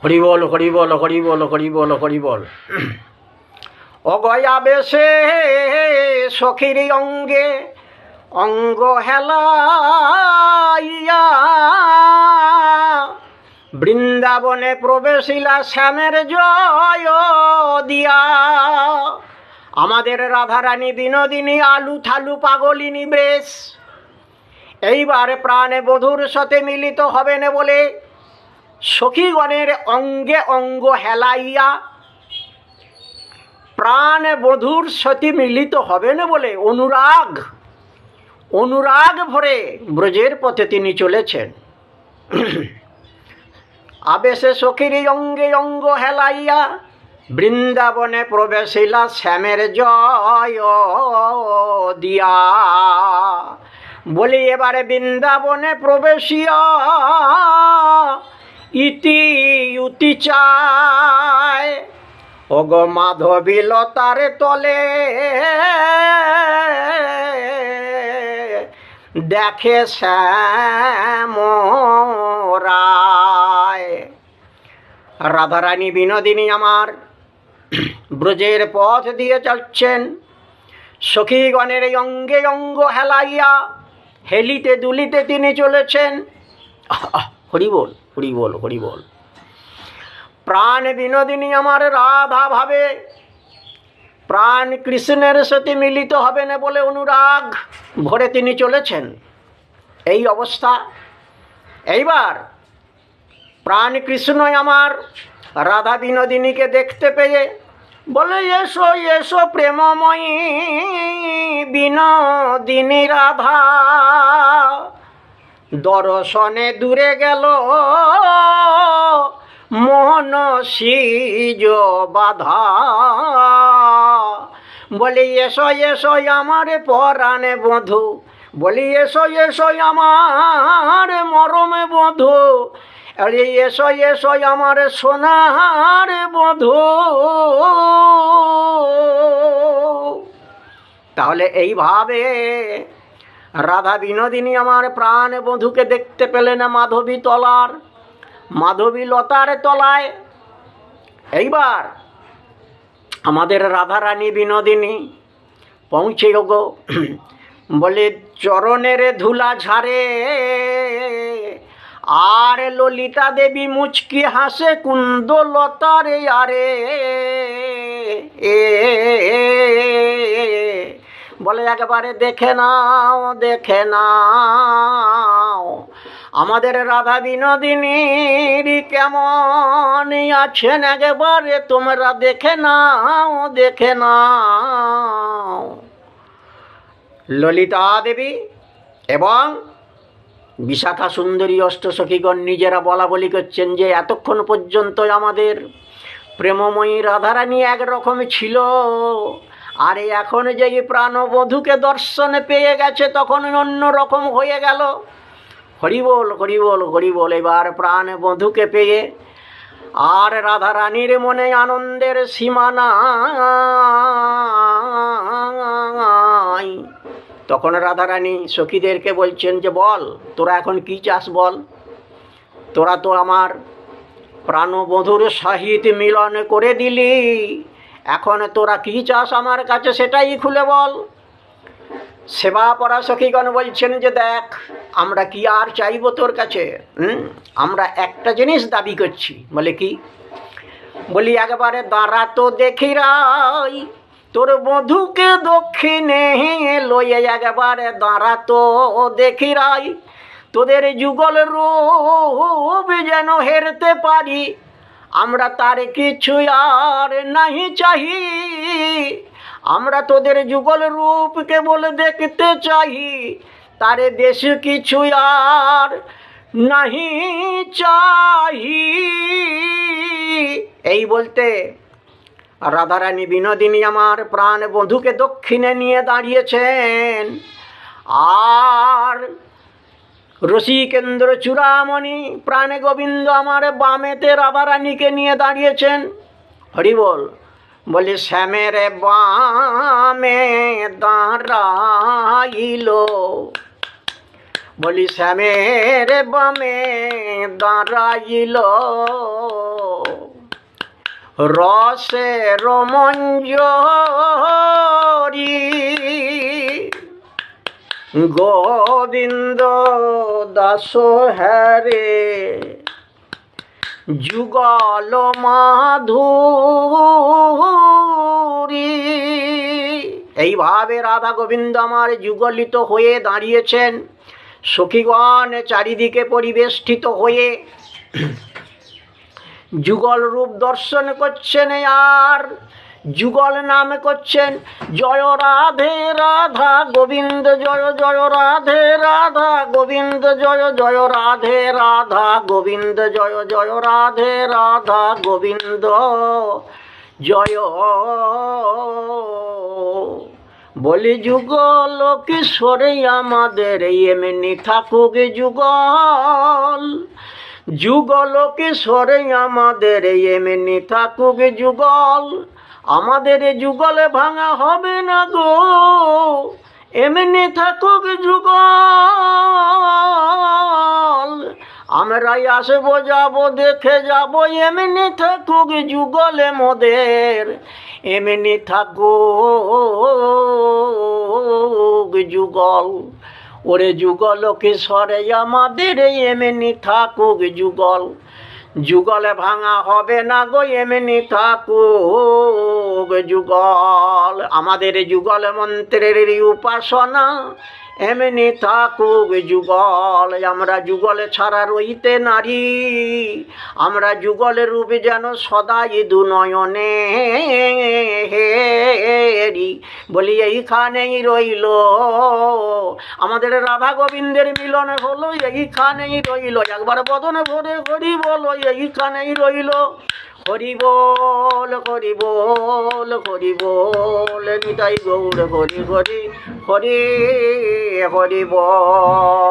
হরি বল হরি বল হরি বল হরি বল হরি বল। অগয়া বেশে সখীর অঙ্গে অঙ্গ হেলাইয়া বৃন্দাবনে প্রবেশিলা শ্যামের জয় দিয়া। আমাদের রাধারানী বিনোদিনী আলু থালু পাগলিনী বেশ এইবার প্রাণে বধূর সাথে মিলিত হবেন বলে সখীগণের অঙ্গে অঙ্গ হেলাইয়া প্রাণ বধূর সাথে মিলিত হবেন বলে অনুরাগ ভরে ব্রজের পথে তিনি চলেছেন। আবেশে সখীর অঙ্গে অঙ্গ হেলাইয়া বৃন্দাবনে প্রবেশিলা শ্যামের জয় দিয়া। বলি এবারে বৃন্দাবনে প্রবেশিয়া ইতি উতি চায় ওগ মাধবী লতার তলে দেখে শ্যামরায়। রাধারানী বিনোদিনী আমার ব্রজের পথ দিয়ে চলছেন। সখীগণের অঙ্গে অঙ্গ হেলাইয়া হেলিতে দুলিতে তিনি চলেছেন। হরি বল হরি বল হরি বল। প্রাণ বিনোদিনী আমার রাধা ভাবে প্রাণ কৃষ্ণের সাথে মিলিত হবে না বলে অনুরাগ ভরে তিনি চলেছেন। এই অবস্থা। এইবার প্রাণ কৃষ্ণ আমার রাধা বিনোদিনীকে দেখতে পেয়ে বলে এসো এসো প্রেমময়ী বিনোদিনী রাধা। দর্শনে দূরে গেল মোহন সিজ বাধা। বলি এসো এসো আমার পরাণে বধূ, বলি এসো এসো আমার মরমে বধূ, আরে এসো এসো আমার সোনার বধূ। তাহলে এইভাবে রাধা বিনোদিনী আমার প্রাণ বধূকে দেখতে পেলেন মাধবী লতার তলায়। এইবার আমাদের রাধারানী বিনোদিনী পৌঁছে গো বলে চরণের ধুলা ঝাড়ে আর ললিতা দেবী মুচকি হাসে কুন্দ লতারে আরে বলে একেবারে দেখে নাও আমাদের রাধা বিনোদিনীর কেমন আছেন, একেবারে তোমরা দেখে নাও। ললিতা দেবী এবং বিশাখা সুন্দরী অষ্টসখীগণ নিজেরা বলা বলি করছেন যে এতক্ষণ পর্যন্ত আমাদের প্রেমময়ী রাধারানী একরকম ছিল, আর এখন যে প্রাণবধূকে দর্শনে পেয়ে গেছে তখন অন্য রকম হয়ে গেল। হরি বল হরি বল হরি বল। এবার প্রাণ বধূকে পেয়ে আর রাধারানীর মনে আনন্দের সীমা নাই। তখন রাধারানী সখীদেরকে বলছেন যে বল তোরা এখন কি চাস বল, তোরা তো আমার প্রাণবধূর সহিত মিলন করে দিলি, এখন তোরা কি চাস আমার কাছে সেটাই খুলে বল। সেবা পরা সখীগণ বলছেন যে দেখ আমরা কি আর চাইব তোর কাছে, আমরা একটা জিনিস দাবি করছি। বলে কি? বলি একবারে দাঁড়া তো দেখি রাই তোর বধূকে দক্ষিণে লইয়ে, একবারে দাঁড়া তো দেখি রাই তোদের যুগল রূপ যেন হেরতে পারি, আমরা তার কিছু আর নাহি চাহি, আমরা তোদের যুগল রূপ কেবল দেখতে চাহি, তারে বেশি কিছু আর নাহি চাহি। এই বলতে রাধারানী বিনোদিনী আমার প্রাণ বধূকে দক্ষিণে নিয়ে দাঁড়িয়েছেন, আর রসিকেন্দ্র চূড়ামণি প্রাণে গোবিন্দ আমার বামেতে রাধারানীকে নিয়ে দাঁড়িয়েছেন। হরি বল। বলি শ্যামের বামে দাঁড়াইল, বলি শ্যামের বামে দাঁড়াইল রসের মঞ্জরি গোবিন্দ দাস হ্যারে যুগল মাধুরী। এইভাবে রাধা গোবিন্দ আমার যুগলিত হয়ে দাঁড়িয়েছেন। সখীগণ চারিদিকে পরিবেষ্টিত হয়ে যুগল রূপ দর্শন করছেন আর যুগল নামে করছেন জয় রাধে রাধা গোবিন্দ জয় জয় রাধে রাধা গোবিন্দ জয় জয় রাধে রাধা গোবিন্দ জয় জয় রাধে রাধা গোবিন্দ জয়। বলি যুগল কিশোরে আমাদের এমনি থাকুক যুগল, যুগল কিশোরে আমাদের এমনি থাকুক যুগল। আমাদের যুগলে ভাঙা হবে না গো, এমনি থাকুক যুগল। আমরাই আসবো যাবো দেখে যাবো, এমনি থাকুক যুগলে মোদের, এমনি থাকুক যুগল। ওরে যুগল কিশোরে আমাদের এমনি থাকুক যুগল, যুগলে ভাঙা হবে না গো, এমনি থাকুক যুগল। আমাদের যুগল মন্ত্রের উপাসনা এমনি থাকুক যুগল। আমরা যুগলে ছাড়া রইতে নারী, আমরা যুগলের রূপে যেন সদাই দুনয়নে হেরি। বলি এইখানেই রইল আমাদের রাধা গোবিন্দের মিলন হলো, এইখানেই রইল। একবার বদনে ভরে হরি বলো, এইখানেই রইল। হরি বল হরি বল হরি বল নিতাই গৌর হরি হরি হরি হরি বল।